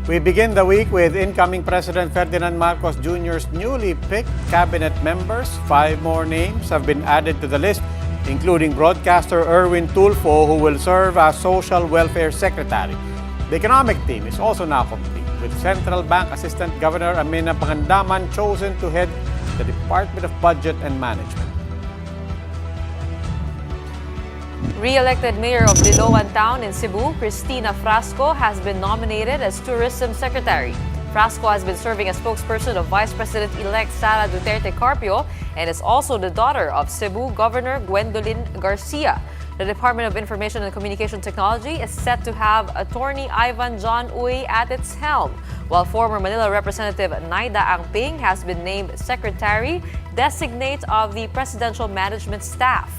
We begin the week with incoming President Ferdinand Marcos Jr.'s newly picked cabinet members. 5 more names have been added to the list, including broadcaster Erwin Tulfo, who will serve as Social Welfare Secretary. The economic team is also now complete, with Central Bank Assistant Governor Amina Pangandaman chosen to head the Department of Budget and Management. Re-elected Mayor of Liloan Town in Cebu, Cristina Frasco, has been nominated as Tourism Secretary. Frasco has been serving as spokesperson of Vice President-elect Sara Duterte Carpio and is also the daughter of Cebu Governor Gwendolyn Garcia. The Department of Information and Communication Technology is set to have Attorney Ivan John Uy at its helm, while former Manila Representative Naida Angping has been named Secretary Designate of the Presidential Management Staff.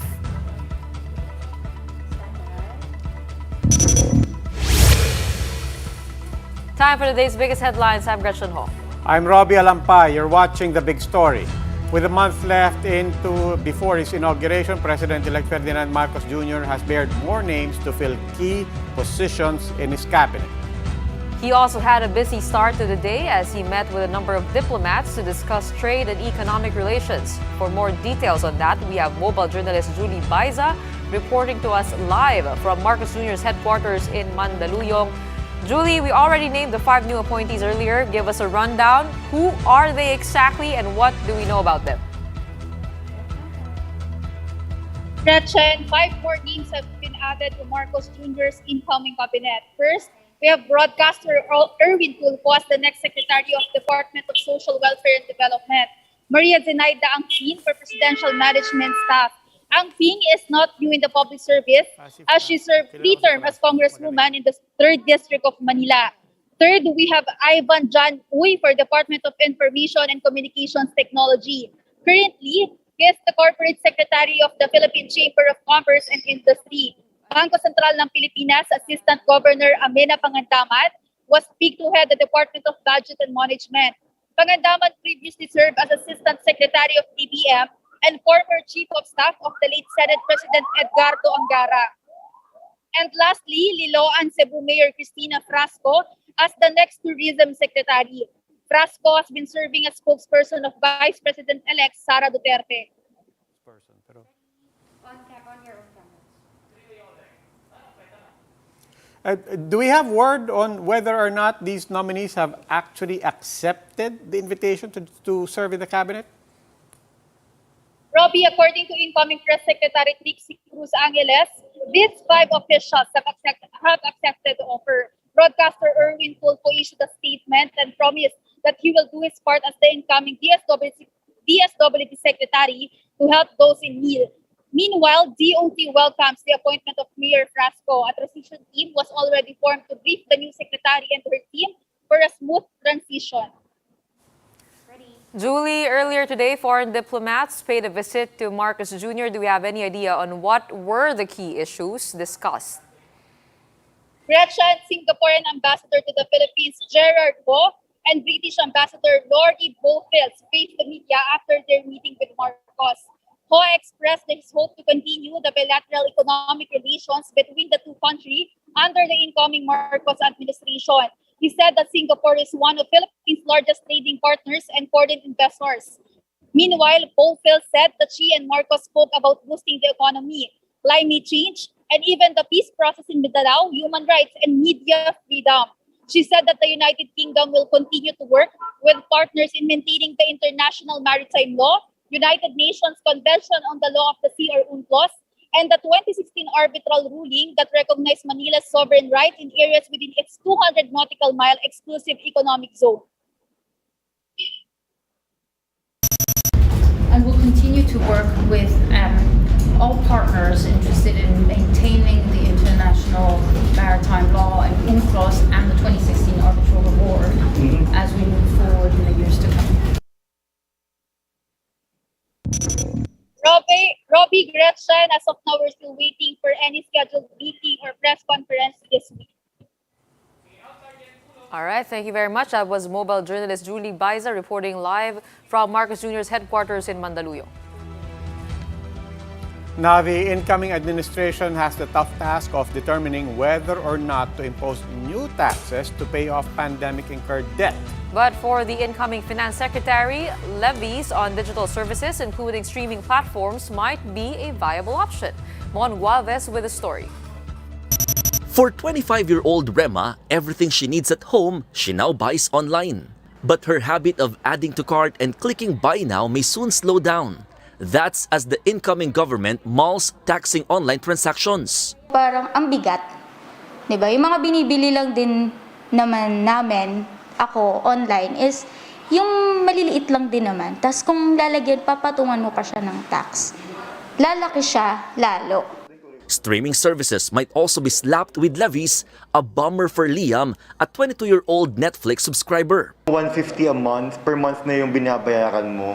Time for today's biggest headlines. I'm Gretchen Ho. I'm Robbie Alampay. You're watching The Big Story. With a month left before his inauguration, President-elect Ferdinand Marcos Jr. has bared more names to fill key positions in his cabinet. He also had a busy start to the day as he met with a number of diplomats to discuss trade and economic relations. For more details on that, we have mobile journalist Julie Baiza reporting to us live from Marcos Jr.'s headquarters in Mandaluyong. Julie, we already named the 5 new appointees earlier. Give us a rundown. Who are they exactly and what do we know about them? Gretchen, 5 more names have been added to Marcos Jr.'s incoming cabinet. First, we have broadcaster Erwin Tulfo as the next Secretary of Department of Social Welfare and Development. Maria Zenaida Angping for Presidential Management Staff. Angping is not new in the public service as she served 3 terms as Congresswoman in the 3rd District of Manila. Third, we have Ivan John Uy for Department of Information and Communications Technology. Currently, he is the Corporate Secretary of the Philippine Chamber of Commerce and Industry. Bangko Sentral ng Pilipinas Assistant Governor Amina Pangandaman was picked to head the Department of Budget and Management. Pangandaman previously served as Assistant Secretary of DBM and former Chief of Staff of the late Senate President Edgardo Angara. And lastly, Liloan Cebu Mayor Cristina Frasco as the next Tourism Secretary. Frasco has been serving as spokesperson of Vice President-elect Sara Duterte. Do we have word on whether or not these nominees have actually accepted the invitation to serve in the cabinet? Robbie, according to incoming Press Secretary Trixie Cruz Angeles, these 5 officials have accepted the offer. Broadcaster Erwin Tulfo issued a statement and promised that he will do his part as the incoming DSWD Secretary to help those in need. Meanwhile, DOT welcomes the appointment of Mayor Frasco. A transition team was already formed to brief the new secretary and her team for a smooth transition. Julie, earlier today, foreign diplomats paid a visit to Marcos Jr. Do we have any idea on what were the key issues discussed? Gretchen, Singaporean Ambassador to the Philippines, Gerard Ho, and British Ambassador Lord Beaufils faced the media after their meeting with Marcos. Ho expressed his hope to continue the bilateral economic relations between the two countries under the incoming Marcos administration. He said that Singapore is one of Philippines' largest trading partners and foreign investors. Meanwhile, Beaufils said that she and Marcos spoke about boosting the economy, climate change, and even the peace process in Mindanao, human rights, and media freedom. She said that the United Kingdom will continue to work with partners in maintaining the international maritime law, United Nations Convention on the Law of the Sea or UNCLOS, and the 2016 arbitral ruling that recognized Manila's sovereign right in areas within its 200 nautical mile exclusive economic zone. And we'll continue to work with all partners interested in maintaining the international maritime law and UNCLOS and the 2016 arbitral award as we move forward in the years to come. Robbie, Gretchen, as of now, we're still waiting for any scheduled meeting or press conference this week. All right, thank you very much. That was mobile journalist Julie Baiza reporting live from Marcos Jr.'s headquarters in Mandaluyong. Now, the incoming administration has the tough task of determining whether or not to impose new taxes to pay off pandemic-incurred debt. But for the incoming Finance Secretary, levies on digital services, including streaming platforms, might be a viable option. Mon Gualvez with the story. For 25-year-old Rema, everything she needs at home, she now buys online. But her habit of adding to cart and clicking buy now may soon slow down. That's as the incoming government mulls taxing online transactions. Parang ang bigat. 'Di ba? Yung mga binibili lang din naman namin, ako, online, is yung maliliit lang din naman. Tapos kung lalagyan, papatungan mo pa siya ng tax. Lalaki siya lalo. Streaming services might also be slapped with levies, a bummer for Liam, a 22-year-old Netflix subscriber. 150 a month, per month na yung binabayaran mo.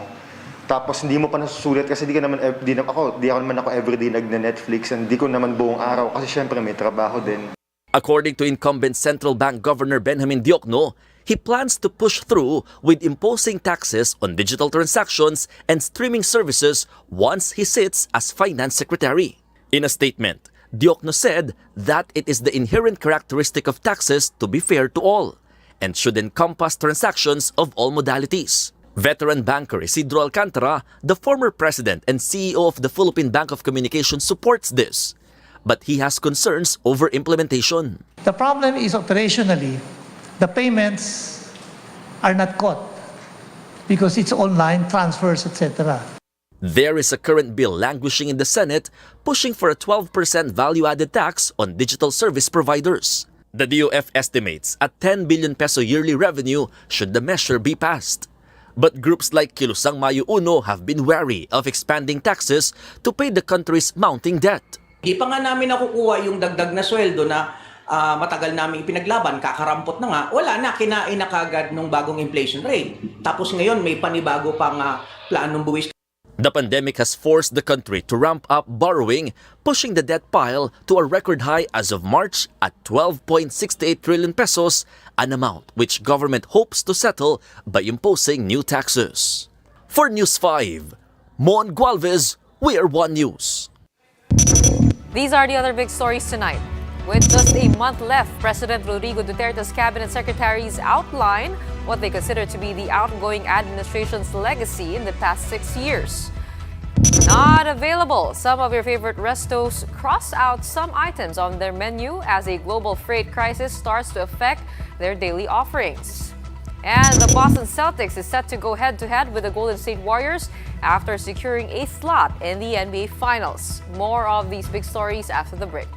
Tapos hindi mo pa nasusulit kasi di ako naman everyday nagna-Netflix and di ko naman buong araw kasi syempre may trabaho din. According to incumbent Central Bank Governor Benjamin Diokno, he plans to push through with imposing taxes on digital transactions and streaming services once he sits as Finance Secretary. In a statement, Diokno said that it is the inherent characteristic of taxes to be fair to all and should encompass transactions of all modalities. Veteran banker Isidro Alcantara, the former president and CEO of the Philippine Bank of Communications, supports this, but he has concerns over implementation. The problem is operationally, the payments are not caught because it's online transfers, etc. There is a current bill languishing in the Senate pushing for a 12% value-added tax on digital service providers. The DOF estimates a 10 billion peso yearly revenue should the measure be passed. But groups like Kilusang Mayo Uno have been wary of expanding taxes to pay the country's mounting debt. Di pa nga namin nakukuha yung dagdag na sweldo na matagal namin ipinaglaban, kakarampot na nga, wala na, kinain na kagad nung bagong inflation rate. Tapos ngayon may panibago pang planong buwis. The pandemic has forced the country to ramp up borrowing, pushing the debt pile to a record high as of March at 12.68 trillion pesos, an amount which government hopes to settle by imposing new taxes. For News 5, Mon Gualvez, we are One News. These are the other big stories tonight. With just a month left, President Rodrigo Duterte's cabinet secretaries outline what they consider to be the outgoing administration's legacy in the past 6 years. Not available. Some of your favorite restos cross out some items on their menu as a global freight crisis starts to affect their daily offerings. And the Boston Celtics is set to go head-to-head with the Golden State Warriors after securing a slot in the NBA Finals. More of these big stories after the break.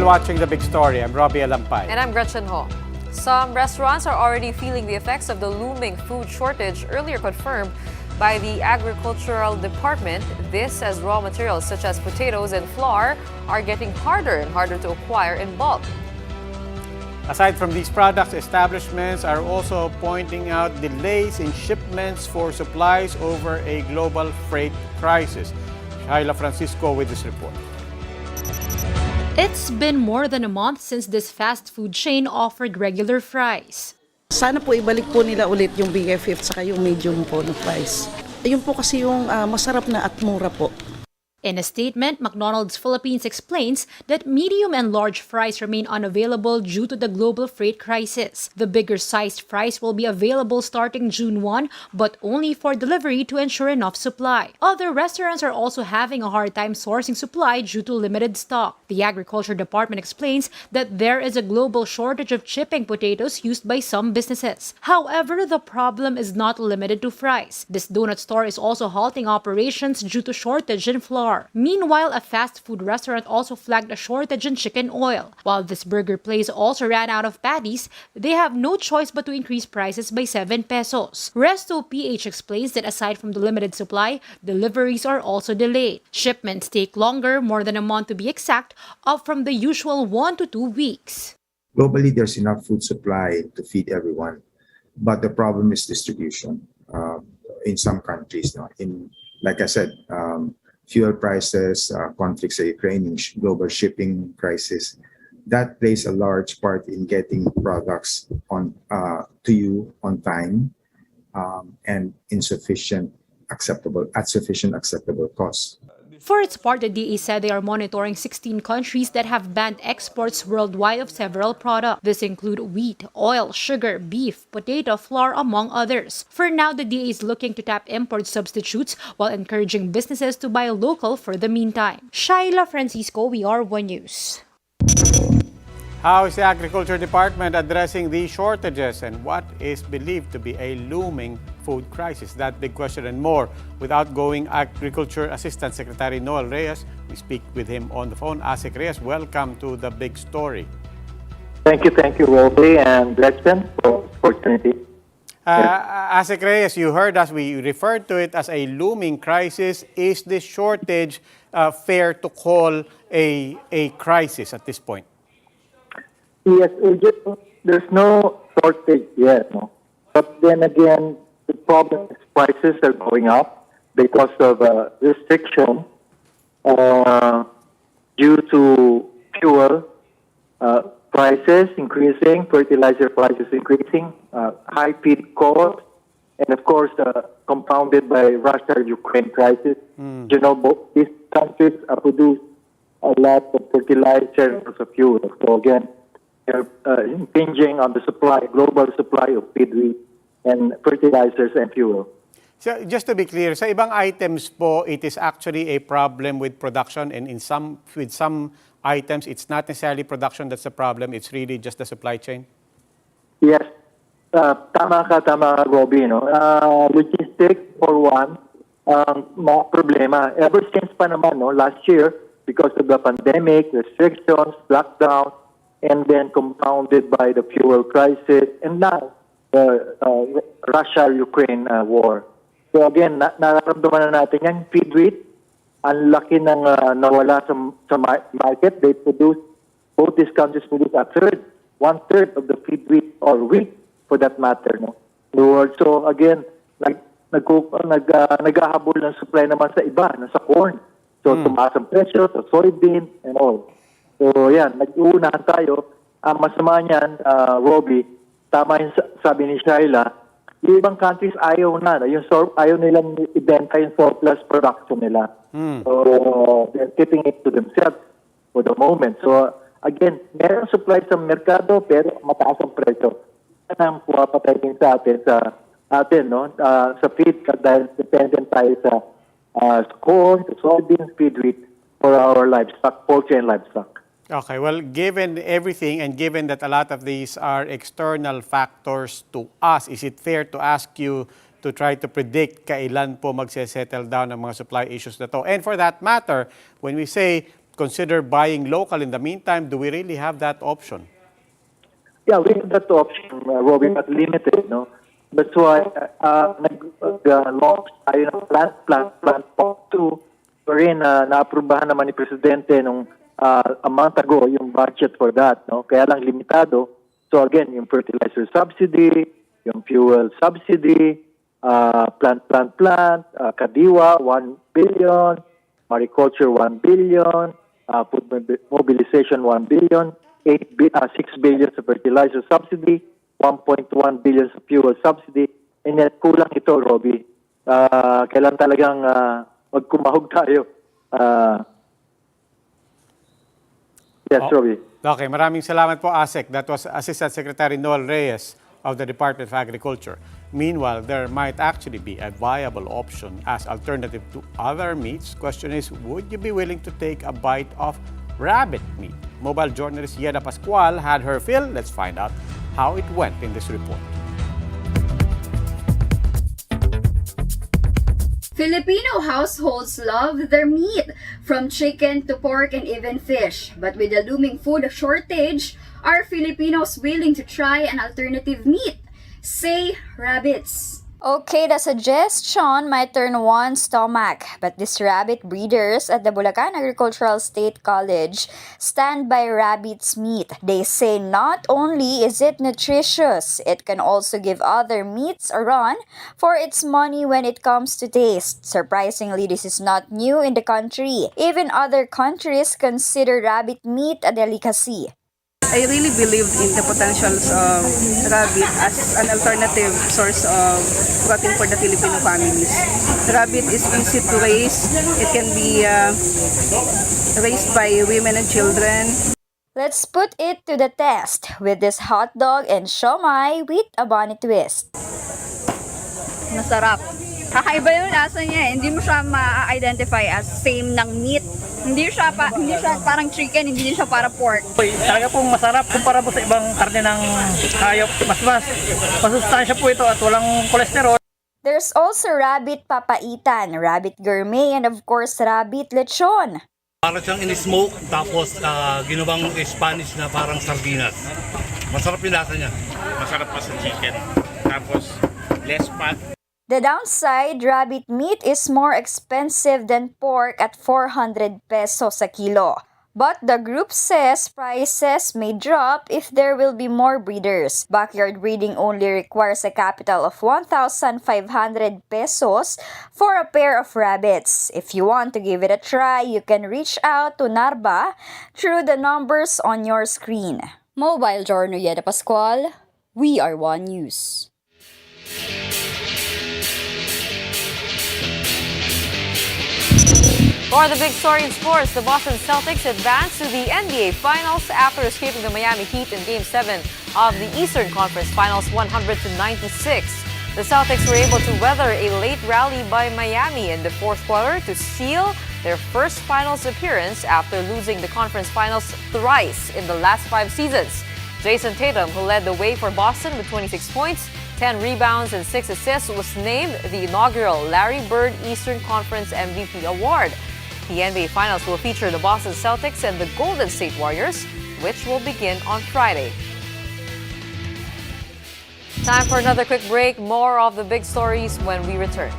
watching The Big Story. I'm Robbie Alampay. And I'm Gretchen Ho. Some restaurants are already feeling the effects of the looming food shortage, earlier confirmed by the Agricultural Department. This as raw materials such as potatoes and flour are getting harder and harder to acquire in bulk. Aside from these products, establishments are also pointing out delays in shipments for supplies over a global freight crisis. Shaila Francisco with this report. It's been more than a month since this fast food chain offered regular fries. Sana po ibalik po nila ulit yung BFF saka yung medium po na fries. Ayun po kasi yung masarap na at mura po. In a statement, McDonald's Philippines explains that medium and large fries remain unavailable due to the global freight crisis. The bigger-sized fries will be available starting June 1, but only for delivery to ensure enough supply. Other restaurants are also having a hard time sourcing supply due to limited stock. The Agriculture Department explains that there is a global shortage of chipping potatoes used by some businesses. However, the problem is not limited to fries. This donut store is also halting operations due to shortage in flour. Meanwhile, a fast food restaurant also flagged a shortage in chicken oil. While this burger place also ran out of patties, they have no choice but to increase prices by 7 pesos. Resto PH explains that aside from the limited supply, deliveries are also delayed. Shipments take longer, more than a month to be exact, up from the usual 1 to 2 weeks. Globally, there's enough food supply to feed everyone, but the problem is distribution. In some countries, like I said, fuel prices, conflicts in Ukraine, global shipping crisis, that plays a large part in getting products on to you on time and at sufficient acceptable cost. For its part, the DA said they are monitoring 16 countries that have banned exports worldwide of several products. This include wheat, oil, sugar, beef, potato, flour, among others. For now, the DA is looking to tap import substitutes while encouraging businesses to buy local for the meantime. Shaila Francisco, VR1 News. How is the Agriculture Department addressing these shortages and what is believed to be a looming food crisis? That big question and more with outgoing Agriculture Assistant Secretary Noel Reyes. We speak with him on the phone. Asik Reyes, welcome to The Big Story. Thank you, Robbie and Gretchen, for the opportunity. Asik Reyes, you heard us. We referred to it as a looming crisis. Is this shortage fair to call a crisis at this point? Yes, there's no shortage yet, no? But then again, the problem is prices are going up because of restriction due to fuel prices increasing, fertilizer prices increasing, high feed costs, and of course compounded by Russia-Ukraine crisis. You know, both these countries produce a lot of fertilizer and also fuel. So again, they're impinging on the supply, global supply of feed wheat and fertilizers and fuel. So just to be clear, sa ibang items po, it is actually a problem with production, and with some items, it's not necessarily production that's the problem, it's really just the supply chain? Yes. Tama ka, Robbie. No? Logistics, for one, mga problema. Ever since pa naman, no, last year, because of the pandemic, restrictions, lockdown, and then compounded by the fuel crisis, and now the Russia-Ukraine war. So again, nararamdaman na natin yan, feed wheat, ang laki ng nawala sa market. They produce, both these countries produce one-third of the feed wheat or wheat for that matter, no, in the world. So again, naghahabol ng supply naman sa iba, sa corn. So tumaas ang presyo sa soybean and all. So yan, nag-uunahan tayo. Ang masama niyan, Robbie, tama yung sabi ni Shaila, yung ibang countries ayaw na. Ayaw nilang ibenta yung surplus production nila. So they're keeping it to themselves for the moment. So again, meron supply sa merkado pero mataas ang presyo. Yan ang puwapatay din sa atin, no? Sa feed, dahil dependent tayo sa corn, soybeans, feed wheat for our livestock, poultry and livestock. Okay, well, given everything and given that a lot of these are external factors to us, is it fair to ask you to try to predict kailan po magse-settle down ang mga supply issues na to? And for that matter, when we say consider buying local in the meantime? Do we really have that option? Yeah, we have that option, Robbie, but limited, no? That's why nag-launch tayo ng Plant 2, wherein naaprubahan naman ni Presidente nung a month ago yung budget for that, no? Kaya lang limitado. So again, yung fertilizer subsidy, yung fuel subsidy, plant, Kadiwa, 1 billion, mariculture, 1 billion, food mobilization, 1 billion, 6 billion sa fertilizer subsidy, 1.1 billion sa fuel subsidy, and yet kulang ito, Robbie. Kailan talagang magkumahog tayo. Yes, Robbie. Okay, maraming salamat po, ASEC. That was Assistant Secretary Noel Reyes of the Department of Agriculture. Meanwhile, there might actually be a viable option as alternative to other meats. Question is, would you be willing to take a bite of rabbit meat? Mobile journalist Yeda Pascual had her fill. Let's find out how it went in this report. Filipino households love their meat, from chicken to pork and even fish. But with the looming food shortage, are Filipinos willing to try an alternative meat? Say, rabbits. Okay, the suggestion might turn one's stomach, but these rabbit breeders at the Bulacan Agricultural State College stand by rabbit's meat. They say not only is it nutritious, it can also give other meats a run for its money when it comes to taste. Surprisingly, this is not new in the country. Even other countries consider rabbit meat a delicacy. I really believe in the potentials of rabbit as an alternative source of protein for the Filipino families. Rabbit is easy to raise. It can be raised by women and children. Let's put it to the test with this hot dog and siomai with a bunny twist. Masarap. Kakaiba yung lasa niya eh. Hindi mo siya ma-identify as same ng meat. Hindi siya parang chicken, hindi siya para pork. Talaga pong masarap kumpara po sa ibang karne ng hayop. Mas masustansya po ito at walang kolesterol. There's also rabbit papaitan, rabbit gourmet, and of course, rabbit lechon. Para siyang in-smoke, tapos ginawang Spanish na parang sardinas. Masarap yung lasa niya. Masarap pa sa chicken. Tapos, less fat. The downside, rabbit meat is more expensive than pork at 400 pesos a kilo. But the group says prices may drop if there will be more breeders. Backyard breeding only requires a capital of 1,500 pesos for a pair of rabbits. If you want to give it a try, you can reach out to Narba through the numbers on your screen. Mobile Journal Yeda Pascual, We Are One News. For the big story in sports, the Boston Celtics advanced to the NBA Finals after escaping the Miami Heat in Game 7 of the Eastern Conference Finals 100-96. The Celtics were able to weather a late rally by Miami in the fourth quarter to seal their first finals appearance after losing the conference finals thrice in the last 5 seasons. Jason Tatum, who led the way for Boston with 26 points, 10 rebounds and 6 assists, was named the inaugural Larry Bird Eastern Conference MVP award. The NBA Finals will feature the Boston Celtics and the Golden State Warriors, which will begin on Friday. Time for another quick break. More of the big stories when we return.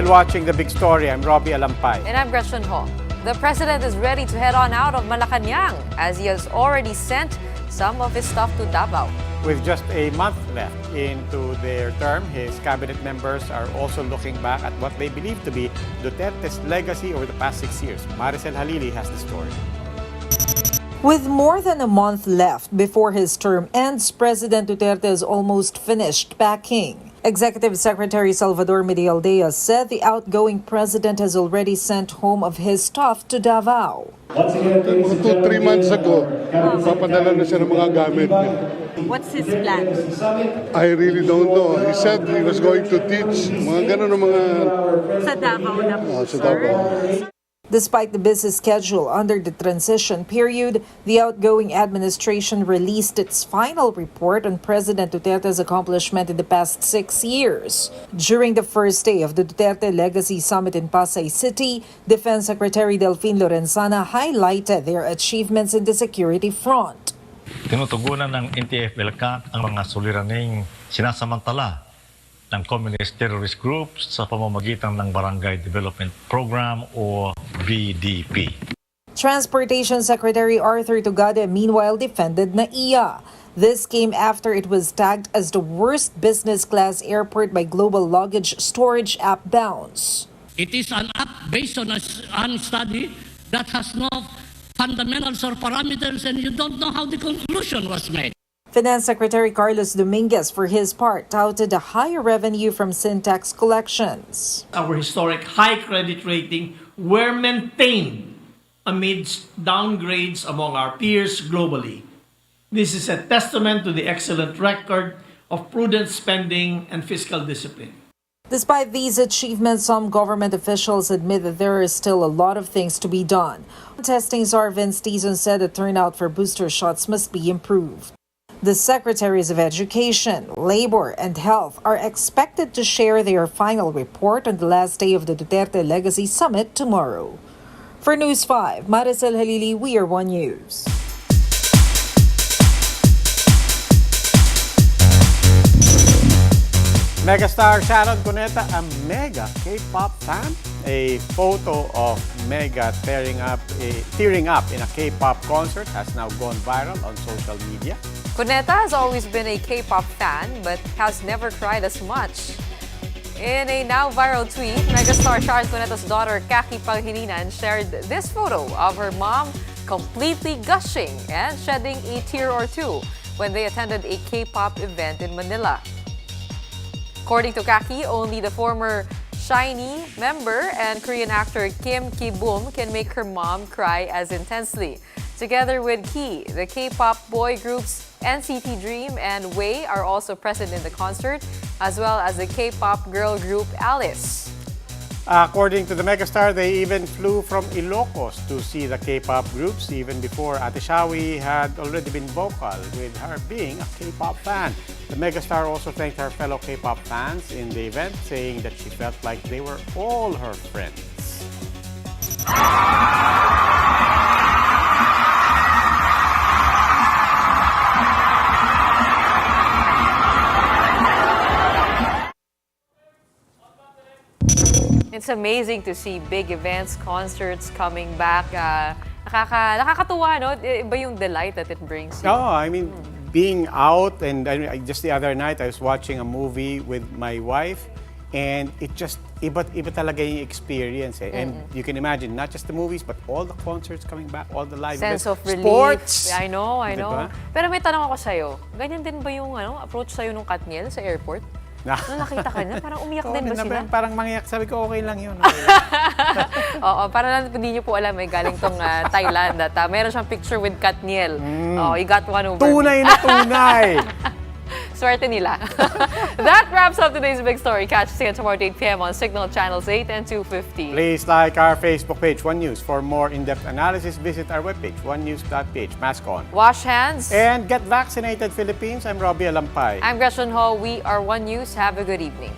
still watching The Big Story. I'm Robbie Alampay. And I'm Gretchen Ho. The president is ready to head on out of Malacanang as he has already sent some of his stuff to Davao. With just a month left into their term, his cabinet members are also looking back at what they believe to be Duterte's legacy over the past 6 years. Maricel Halili has the story. With more than a month left before his term ends, President Duterte is almost finished packing. Executive Secretary Salvador Medialdea said the outgoing president has already sent home of his stuff to Davao. 2-3 months ago, papadala na siya ng mga gamit niya. What's his plan? I really don't know. He said he was going to teach mga ganun ng mga... Sa Davao na po, sa Davao. Despite the busy schedule under the transition period, the outgoing administration released its final report on President Duterte's accomplishment in the past 6 years. During the first day of the Duterte Legacy Summit in Pasay City, Defense Secretary Delfin Lorenzana highlighted their achievements in the security front. Tinutugunan ng NTF-ELCAC ang mga suliraning sinasamantala ng communist terrorist groups sa pamamagitan ng Barangay Development Program o BDP. Transportation Secretary Arthur Tugade meanwhile defended NAIA. This came after it was tagged as the worst business-class airport by global luggage storage app Bounce. It is an app based on a study that has no fundamentals or parameters, and you don't know how the conclusion was made. Finance Secretary Carlos Dominguez, for his part, touted a higher revenue from syntax collections. Our historic high credit rating were maintained amidst downgrades among our peers globally. This is a testament to the excellent record of prudent spending and fiscal discipline. Despite these achievements, some government officials admit that there is still a lot of things to be done. Testing czar Vince Tizon said the turnout for booster shots must be improved. The Secretaries of Education, Labor, and Health are expected to share their final report on the last day of the Duterte Legacy Summit tomorrow. For News 5, Maricel Halili, We Are One News. Megastar Sharon Cuneta, a mega K-pop fan. A photo of Mega tearing up in a K-pop concert has now gone viral on social media. Cuneta has always been a K-pop fan but has never cried as much. In a now viral tweet, megastar Sharon Cuneta's daughter Kaki Panghilinan shared this photo of her mom completely gushing and shedding a tear or two when they attended a K-pop event in Manila. According to Kaki, only the former SHINee member and Korean actor Kim Ki-boom can make her mom cry as intensely. Together with Key, the K-pop boy groups NCT Dream and Way are also present in the concert, as well as the K-pop girl group Alice. According to the megastar, they even flew from Ilocos to see the K-pop groups even before Ate Shawi had already been vocal with her being a K-pop fan. The megastar also thanked her fellow K-pop fans in the event, saying that she felt like they were all her friends. It's amazing to see big events, concerts coming back. Nakakatuwa, no? Iba yung delight that it brings you. Oh, I mean, being out, and just the other night I was watching a movie with my wife, and it just iba talaga yung experience. And you can imagine, not just the movies, but all the concerts coming back, all the live Sense events. of relief. Sports! I know. Diba? Pero may tanong ako sa'yo, ganyan din ba yung approach sa'yo nung Katniel sa airport? Nung nakita ka niya, parang umiyak din ba sila? Parang mangiyak. Sabi ko, okay lang yun. Oo, para lang hindi niyo po alam, may galing tong Thailand at meron siyang picture with Katniel. Oh, you got one over Tunay na tunay! Swerte nila. That wraps up today's big story. Catch us again tomorrow at 8 p.m. on Signal Channels 8 and 250. Please like our Facebook page, One News. For more in-depth analysis, visit our webpage, onenews.ph. Mask on. Wash hands. And get vaccinated, Philippines. I'm Robbie Alampay. I'm Gretchen Ho. We are One News. Have a good evening.